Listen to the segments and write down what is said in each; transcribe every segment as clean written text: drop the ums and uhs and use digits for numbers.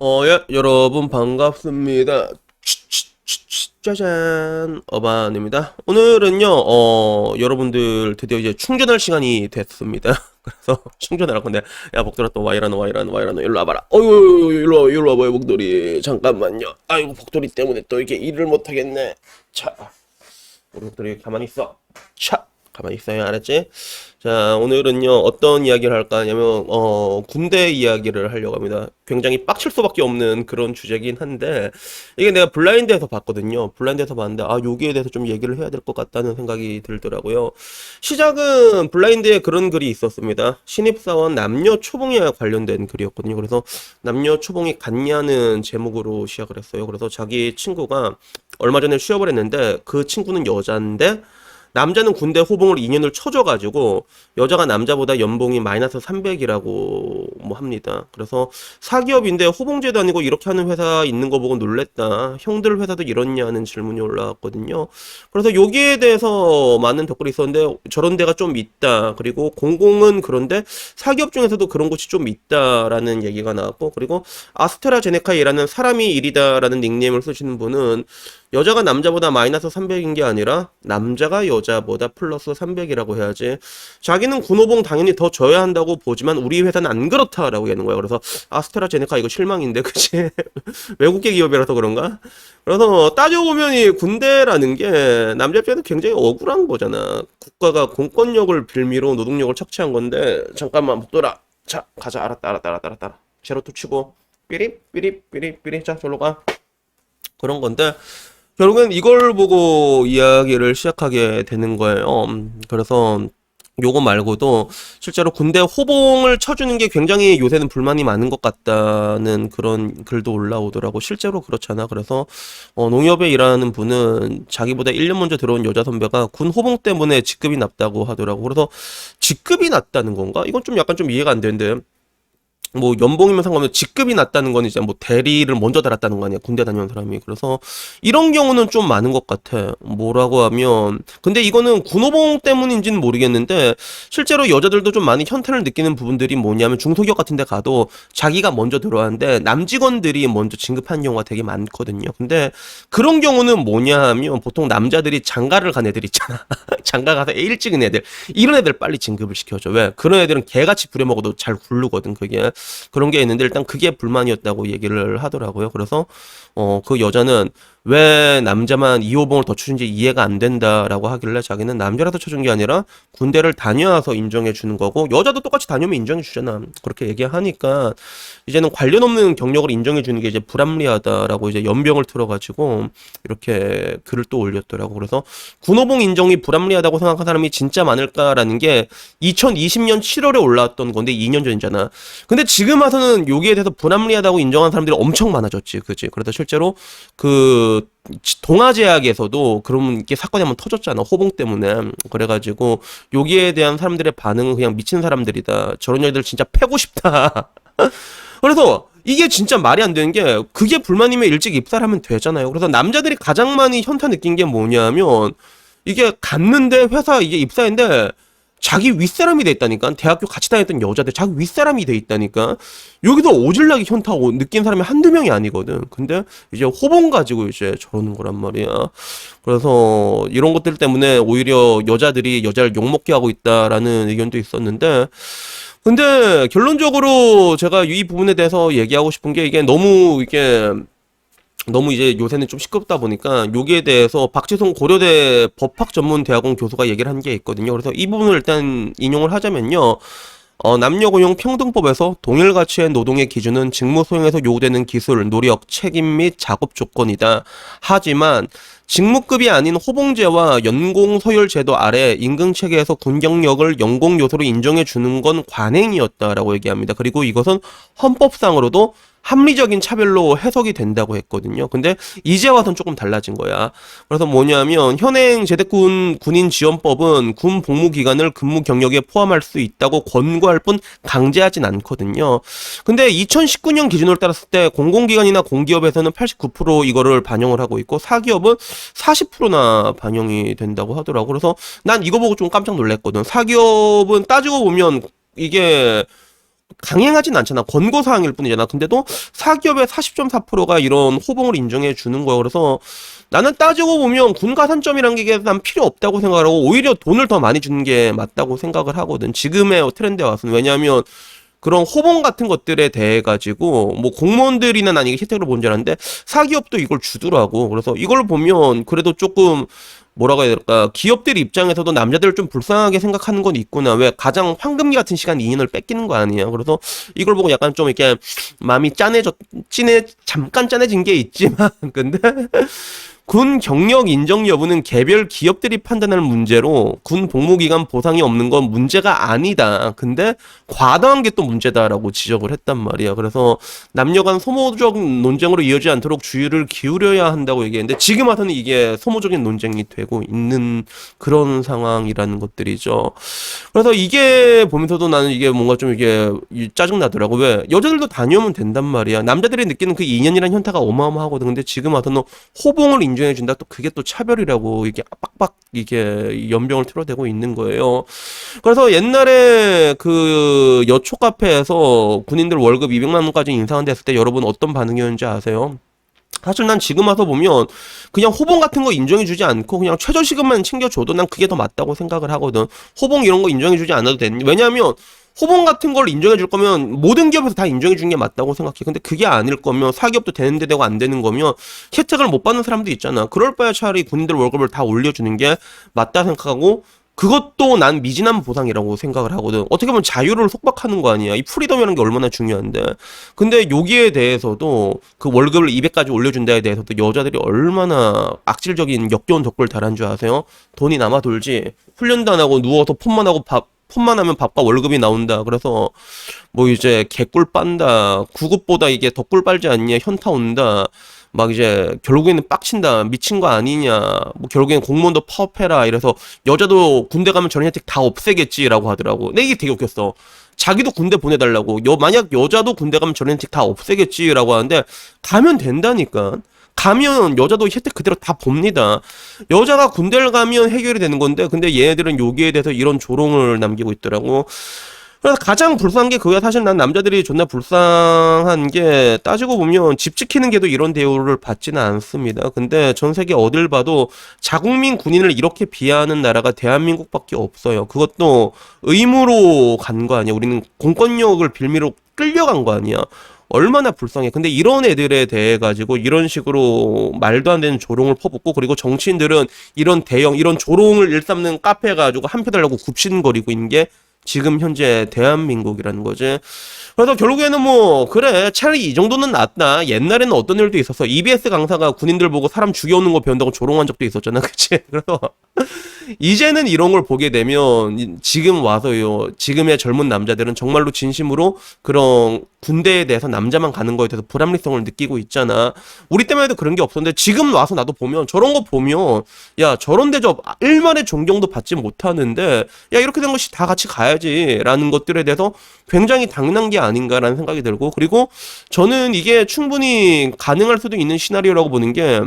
여러분 반갑습니다. 짜잔, 어반입니다. 오늘은요, 여러분들 드디어 이제 충전할 시간이 됐습니다. 그래서 충전을 할 건데, 야, 복돌아 또 와이라노, 일로 와봐라. 어유, 일로 와봐요, 복돌이. 잠깐만요. 아이고, 복돌이 때문에 또 이게 일을 못하겠네. 자, 우리 복돌이 가만히 있어. 차! 가만히 있어요, 알았지? 자, 오늘은요, 어떤 이야기를 할까 하냐면, 군대 이야기를 하려고 합니다. 굉장히 빡칠 수밖에 없는 그런 주제긴 한데, 이게 내가 블라인드에서 봤거든요. 블라인드에서 봤는데, 아, 여기에 대해서 좀 얘기를 해야 될 것 같다는 생각이 들더라고요. 시작은 블라인드에 그런 글이 있었습니다. 신입사원 남녀 초봉에 관련된 글이었거든요. 그래서 남녀 초봉이 같냐는 제목으로 시작을 했어요. 그래서 자기 친구가 얼마 전에 취업을 했는데, 그 친구는 여자인데, 남자는 군대 호봉을 2년을 쳐줘가지고 여자가 남자보다 연봉이 마이너스 300이라고 뭐 합니다. 그래서 사기업인데 호봉제도 아니고 이렇게 하는 회사 있는 거 보고 놀랬다. 형들 회사도 이렇냐는 질문이 올라왔거든요. 그래서 여기에 대해서 많은 댓글이 있었는데 저런 데가 좀 있다. 그리고 공공은 그런데 사기업 중에서도 그런 곳이 좀 있다라는 얘기가 나왔고, 그리고 아스트라제네카에 일하는 사람이 일이다라는 닉네임을 쓰시는 분은 여자가 남자보다 마이너스 300인 게 아니라 남자가 여자보다 플러스 300이라고 해야지. 자기는 군호봉 당연히 더 줘야 한다고 보지만 우리 회사는 안 그렇다라고 하는 거야. 그래서 아스트라제네카 이거 실망인데, 그치? 외국계 기업이라서 그런가? 그래서 따져보면 이 군대라는 게 남자 입장에서 굉장히 억울한 거잖아. 국가가 공권력을 빌미로 노동력을 착취한 건데. 잠깐만 묵돌아. 자, 가자. 알았다. 제로투 치고 삐립. 자, 저로 가. 그런 건데, 결국엔 이걸 보고 이야기를 시작하게 되는 거예요. 그래서 요거 말고도 실제로 군대 호봉을 쳐주는 게 굉장히 요새는 불만이 많은 것 같다는 그런 글도 올라오더라고. 실제로 그렇잖아. 그래서 농협에 일하는 분은 자기보다 1년 먼저 들어온 여자 선배가 군 호봉 때문에 직급이 낮다고 하더라고. 그래서 직급이 낮다는 건가? 이건 좀 약간 좀 이해가 안 되는데, 뭐 연봉이면 상관없는데 직급이 낮다는 건 이제 뭐 대리를 먼저 달았다는 거 아니야, 군대 다녀온 사람이. 그래서 이런 경우는 좀 많은 것 같아. 뭐라고 하면, 근데 이거는 군호봉 때문인지는 모르겠는데 실제로 여자들도 좀 많이 현타를 느끼는 부분들이 뭐냐면, 중소기업 같은 데 가도 자기가 먼저 들어왔는데 남직원들이 먼저 진급하는 경우가 되게 많거든요. 근데 그런 경우는 뭐냐 하면, 보통 남자들이 장가를 간 애들 있잖아. 장가 가서 일찍 은 애들, 이런 애들 빨리 진급을 시켜줘. 왜? 그런 애들은 개같이 부려먹어도 잘 굴르거든, 그게. 그런 게 있는데, 일단 그게 불만이었다고 얘기를 하더라고요. 그래서 그 여자는 왜 남자만 2호봉을 더 주는지 이해가 안 된다라고 하길래, 자기는 남자라서 쳐준 게 아니라 군대를 다녀와서 인정해 주는 거고, 여자도 똑같이 다녀오면 인정해 주잖아. 그렇게 얘기하니까 이제는 관련 없는 경력을 인정해 주는 게 이제 불합리하다라고 이제 연병을 틀어가지고 이렇게 글을 또 올렸더라고. 그래서 군호봉 인정이 불합리하다고 생각한 사람이 진짜 많을까라는 게 2020년 7월에 올라왔던 건데 2년 전이잖아. 근데 지금 와서는 여기에 대해서 불합리하다고 인정한 사람들이 엄청 많아졌지, 그치? 그래서 실제로 그 동아제약에서도 그런 게 사건이 한번 터졌잖아, 호봉 때문에. 그래가지고 여기에 대한 사람들의 반응은 그냥 미친 사람들이다, 저런 애들 진짜 패고 싶다. 그래서 이게 진짜 말이 안 되는 게, 그게 불만이면 일찍 입사를 하면 되잖아요. 그래서 남자들이 가장 많이 현타 느낀 게 뭐냐면, 이게 갔는데 회사 이게 입사인데 자기 윗사람이 돼 있다니까. 대학교 같이 다녔던 여자들 자기 윗사람이 돼 있다니까. 여기서 오질나게 현타 느낀 사람이 한두 명이 아니거든. 근데 이제 호봉 가지고 이제 저러는 거란 말이야. 그래서 이런 것들 때문에 오히려 여자들이 여자를 욕먹게 하고 있다라는 의견도 있었는데, 근데 결론적으로 제가 이 부분에 대해서 얘기하고 싶은 게, 이게 너무 이제 요새는 좀 시끄럽다 보니까 여기에 대해서 박지성 고려대 법학전문대학원 교수가 얘기를 한 게 있거든요. 그래서 이 부분을 일단 인용을 하자면요. 남녀고용평등법에서 동일 가치의 노동의 기준은 직무 수행에서 요구되는 기술, 노력, 책임 및 작업 조건이다. 하지만 직무급이 아닌 호봉제와 연공 서열 제도 아래 임금 체계에서 군 경력을 연공 요소로 인정해 주는 건 관행이었다라고 얘기합니다. 그리고 이것은 헌법상으로도 합리적인 차별로 해석이 된다고 했거든요. 근데 이제 와서는 조금 달라진 거야. 그래서 뭐냐면, 현행 제대군 군인 지원법은 군 복무 기간을 근무 경력에 포함할 수 있다고 권고할 뿐 강제하진 않거든요. 근데 2019년 기준으로 따랐을 때 공공기관이나 공기업에서는 89% 이거를 반영을 하고 있고, 사기업은 40%나 반영이 된다고 하더라고. 그래서 난 이거 보고 좀 깜짝 놀랐거든. 사기업은 따지고 보면 이게 강행하진 않잖아. 권고사항일 뿐이잖아. 근데도 사기업의 40.4%가 이런 호봉을 인정해 주는 거야. 그래서 나는 따지고 보면 군 가산점이란 게 난 필요 없다고 생각하고 오히려 돈을 더 많이 주는 게 맞다고 생각을 하거든. 지금의 트렌드에 와서는. 왜냐하면 그런 호봉 같은 것들에 대해 가지고 뭐 공무원들이나 난 이게 혜택으로 본 줄 알았는데 사기업도 이걸 주더라고. 그래서 이걸 보면 그래도 조금 뭐라고 해야 될까, 기업들 입장에서도 남자들을 좀 불쌍하게 생각하는 건 있구나. 왜 가장 황금기 같은 시간 2년을 뺏기는 거 아니야. 그래서 이걸 보고 약간 좀 이렇게 마음이 잠깐 짠해진 게 있지만 근데 군 경력 인정 여부는 개별 기업들이 판단할 문제로 군 복무기간 보상이 없는 건 문제가 아니다. 근데 과도한 게 또 문제다라고 지적을 했단 말이야. 그래서 남녀 간 소모적 논쟁으로 이어지지 않도록 주의를 기울여야 한다고 얘기했는데 지금 와서는 이게 소모적인 논쟁이 되고 있는 그런 상황이라는 것들이죠. 그래서 이게 보면서도 나는 이게 뭔가 좀 이게 짜증나더라고. 왜? 여자들도 다녀오면 된단 말이야. 남자들이 느끼는 그 2년이라는 현타가 어마어마하거든. 근데 지금 와서는 호봉을 인정해준다. 또 그게 또 차별이라고 이게 빡빡 이게 연병을 틀어대고 있는 거예요. 그래서 옛날에 그 여초 카페에서 군인들 월급 200만 원까지 인상한다 했을 때 여러분 어떤 반응이었는지 아세요? 사실 난 지금 와서 보면 그냥 호봉 같은 거 인정해주지 않고 그냥 최저시급만 챙겨줘도 난 그게 더 맞다고 생각을 하거든. 호봉 이런 거 인정해주지 않아도 되니. 왜냐면 호봉 같은 걸 인정해줄 거면 모든 기업에서 다 인정해주는 게 맞다고 생각해. 근데 그게 아닐 거면 사기업도 되는데 되고 안 되는 거면 혜택을 못 받는 사람도 있잖아. 그럴 바에 차라리 군인들 월급을 다 올려주는 게 맞다 생각하고 그것도 난 미진한 보상이라고 생각을 하거든. 어떻게 보면 자유를 속박하는 거 아니야. 이 프리덤이라는 게 얼마나 중요한데. 근데 여기에 대해서도 그 월급을 200까지 올려준다에 대해서도 여자들이 얼마나 악질적인 역겨운 댓글 달한 줄 아세요? 돈이 남아 돌지. 훈련도 안 하고 누워서 폰만 하면 밥과 월급이 나온다. 그래서 뭐 이제 개꿀 빤다. 구급보다 이게 더 꿀 빨지 않냐. 현타 온다. 막 이제 결국에는 빡친다. 미친 거 아니냐. 뭐 결국에는 공무원도 파업해라. 이래서 여자도 군대 가면 저런 혜택 다 없애겠지라고 하더라고. 근데 이게 되게 웃겼어. 자기도 군대 보내달라고. 만약 여자도 군대 가면 저런 혜택 다 없애겠지라고 하는데 가면 된다니까. 가면 여자도 혜택 그대로 다 봅니다. 여자가 군대를 가면 해결이 되는 건데 근데 얘네들은 여기에 대해서 이런 조롱을 남기고 있더라고. 그래서 가장 불쌍한 게 그거야. 사실 난 남자들이 존나 불쌍한 게 따지고 보면 집 지키는 게도 이런 대우를 받지는 않습니다. 근데 전 세계 어딜 봐도 자국민 군인을 이렇게 비하하는 나라가 대한민국밖에 없어요. 그것도 의무로 간 거 아니야. 우리는 공권력을 빌미로 끌려간 거 아니야. 얼마나 불쌍해. 근데 이런 애들에 대해 가지고 이런 식으로 말도 안 되는 조롱을 퍼붓고 그리고 정치인들은 이런 이런 조롱을 일삼는 카페 가지고 한 표 달라고 굽신거리고 있는 게 지금 현재 대한민국이라는 거지. 그래서 결국에는 뭐 그래 차라리 이 정도는 낫다. 옛날에는 어떤 일도 있었어. EBS 강사가 군인들 보고 사람 죽여오는 거 배운다고 조롱한 적도 있었잖아. 그치? 그래서 이제는 이런 걸 보게 되면 지금 와서요. 지금의 젊은 남자들은 정말로 진심으로 그런 군대에 대해서 남자만 가는 거에 대해서 불합리성을 느끼고 있잖아. 우리 때만 해도 그런 게 없었는데 지금 와서 나도 보면 저런 거 보면 야 저런 대접 일말의 존경도 받지 못하는데 야 이렇게 된 것이 다 같이 가야지라는 것들에 대해서 굉장히 당연한 게 아닌가라는 생각이 들고 그리고 저는 이게 충분히 가능할 수도 있는 시나리오라고 보는 게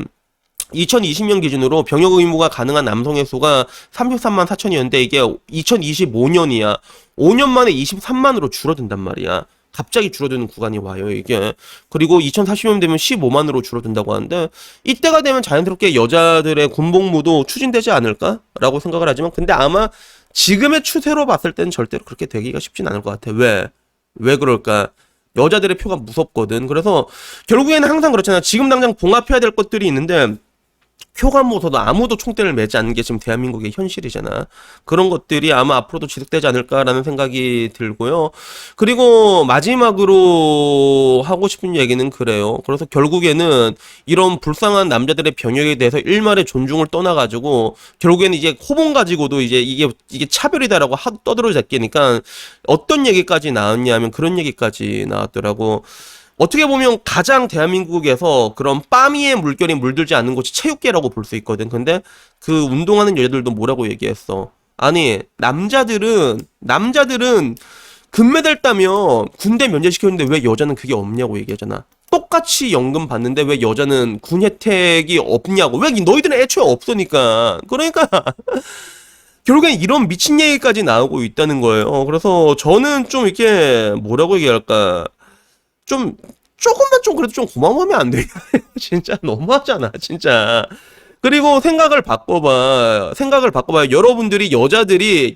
2020년 기준으로 병역 의무가 가능한 남성의 수가 33만 4천이었는데 이게 2025년이야. 5년 만에 23만으로 줄어든단 말이야. 갑자기 줄어드는 구간이 와요, 이게. 그리고 2040년 되면 15만으로 줄어든다고 하는데 이때가 되면 자연스럽게 여자들의 군복무도 추진되지 않을까라고 생각을 하지만 근데 아마 지금의 추세로 봤을 때는 절대로 그렇게 되기가 쉽진 않을 것 같아. 왜 그럴까? 여자들의 표가 무섭거든. 그래서 결국에는 항상 그렇잖아. 지금 당장 봉합해야 될 것들이 있는데 표가 모서도 아무도 총대를 매지 않는 게 지금 대한민국의 현실이잖아. 그런 것들이 아마 앞으로도 지속되지 않을까라는 생각이 들고요. 그리고 마지막으로 하고 싶은 얘기는 그래요. 그래서 결국에는 이런 불쌍한 남자들의 병역에 대해서 일말의 존중을 떠나가지고 결국에는 이제 호봉 가지고도 이제 이게 차별이다라고 떠들어댔기니까 어떤 얘기까지 나왔냐면 그런 얘기까지 나왔더라고. 어떻게 보면 가장 대한민국에서 그런 빠미의 물결이 물들지 않는 곳이 체육계라고 볼 수 있거든. 근데 그 운동하는 여자들도 뭐라고 얘기했어. 아니 남자들은 금메달 따면 군대 면제시켰는데 왜 여자는 그게 없냐고 얘기하잖아. 똑같이 연금 받는데 왜 여자는 군 혜택이 없냐고. 왜 너희들은 애초에 없으니까. 그러니까 결국엔 이런 미친 얘기까지 나오고 있다는 거예요. 그래서 저는 좀 이렇게 뭐라고 얘기할까, 좀 조금만 좀 그래도 좀 고마워하면 안 되냐? 진짜 너무하잖아, 진짜. 그리고 생각을 바꿔봐요. 여러분들이 여자들이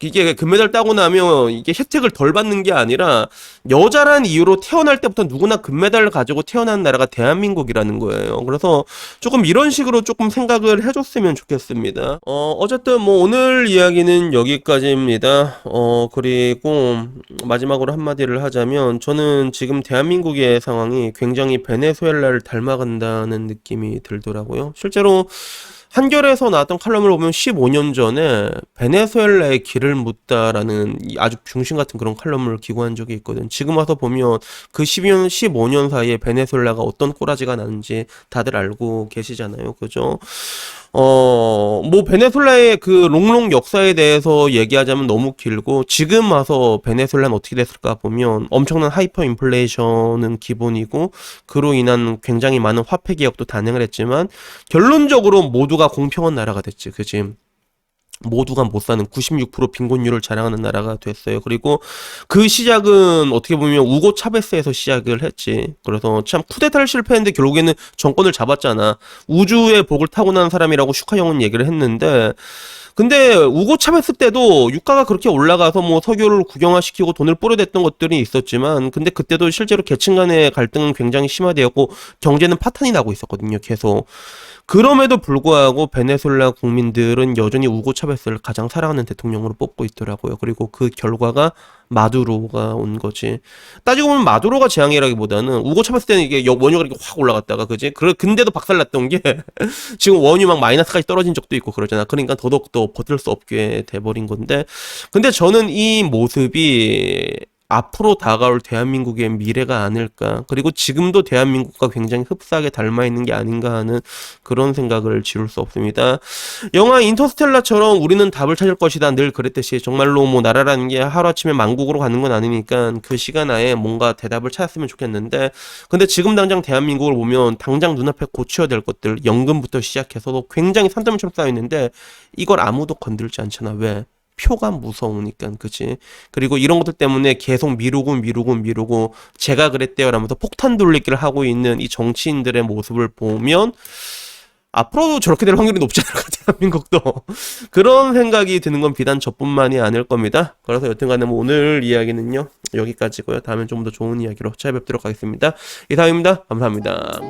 이게 금메달 따고 나면 이게 혜택을 덜 받는 게 아니라 여자란 이유로 태어날 때부터 누구나 금메달을 가지고 태어난 나라가 대한민국이라는 거예요. 그래서 조금 이런 식으로 조금 생각을 해줬으면 좋겠습니다. 어쨌든 뭐 오늘 이야기는 여기까지입니다. 그리고 마지막으로 한마디를 하자면 저는 지금 대한민국의 상황이 굉장히 베네수엘라를 닮아간다는 느낌이 들더라고요. 실제로 한겨레에서 나왔던 칼럼을 보면 15년 전에 베네수엘라의 길을 묻다라는 아주 중심 같은 그런 칼럼을 기고한 적이 있거든. 지금 와서 보면 그 15년 사이에 베네수엘라가 어떤 꼬라지가 나는지 다들 알고 계시잖아요. 그죠? 뭐 베네수엘라의 그 롱롱 역사에 대해서 얘기하자면 너무 길고 지금 와서 베네수엘라는 어떻게 됐을까 보면 엄청난 하이퍼 인플레이션은 기본이고 그로 인한 굉장히 많은 화폐 개혁도 단행을 했지만 결론적으로 모두가 공평한 나라가 됐지. 그지? 모두가 못 사는 96% 빈곤율을 자랑하는 나라가 됐어요. 그리고 그 시작은 어떻게 보면 우고 차베스에서 시작을 했지. 그래서 참 쿠데타를 실패했는데 결국에는 정권을 잡았잖아. 우주의 복을 타고난 사람이라고 슈카형은 얘기를 했는데 근데 우고 차베스 때도 유가가 그렇게 올라가서 뭐 석유를 국영화시키고 돈을 뿌려댔던 것들이 있었지만 근데 그때도 실제로 계층 간의 갈등은 굉장히 심화되었고 경제는 파탄이 나고 있었거든요. 계속. 그럼에도 불구하고 베네수엘라 국민들은 여전히 우고 차베스를 가장 사랑하는 대통령으로 뽑고 있더라고요. 그리고 그 결과가 마두로가 온 거지. 따지고 보면 마두로가 재앙이라기보다는 우고 차베스 때는 이게 원유가 이렇게 확 올라갔다가 그지? 근데도 박살났던 게 지금 원유 막 마이너스까지 떨어진 적도 있고 그러잖아. 그러니까 더더욱더 버틸 수 없게 돼버린 건데 근데 저는 이 모습이 앞으로 다가올 대한민국의 미래가 아닐까. 그리고 지금도 대한민국과 굉장히 흡사하게 닮아 있는 게 아닌가 하는 그런 생각을 지울 수 없습니다. 영화 인터스텔라처럼 우리는 답을 찾을 것이다 늘 그랬듯이 정말로 뭐 나라라는 게 하루아침에 만국으로 가는 건 아니니까 그 시간 안에 뭔가 대답을 찾았으면 좋겠는데 근데 지금 당장 대한민국을 보면 당장 눈앞에 고쳐야 될 것들 연금부터 시작해서도 굉장히 산더미처럼 쌓여있는데 이걸 아무도 건들지 않잖아. 왜? 표가 무서우니까 그치. 그리고 이런 것들 때문에 계속 미루고 제가 그랬대요 라면서 폭탄 돌리기를 하고 있는 이 정치인들의 모습을 보면 앞으로도 저렇게 될 확률이 높지 않을까 대한민국도 그런 생각이 드는 건 비단 저뿐만이 아닐 겁니다. 그래서 여튼간에 뭐 오늘 이야기는요 여기까지고요. 다음엔 좀 더 좋은 이야기로 찾아뵙도록 하겠습니다. 이상입니다. 감사합니다.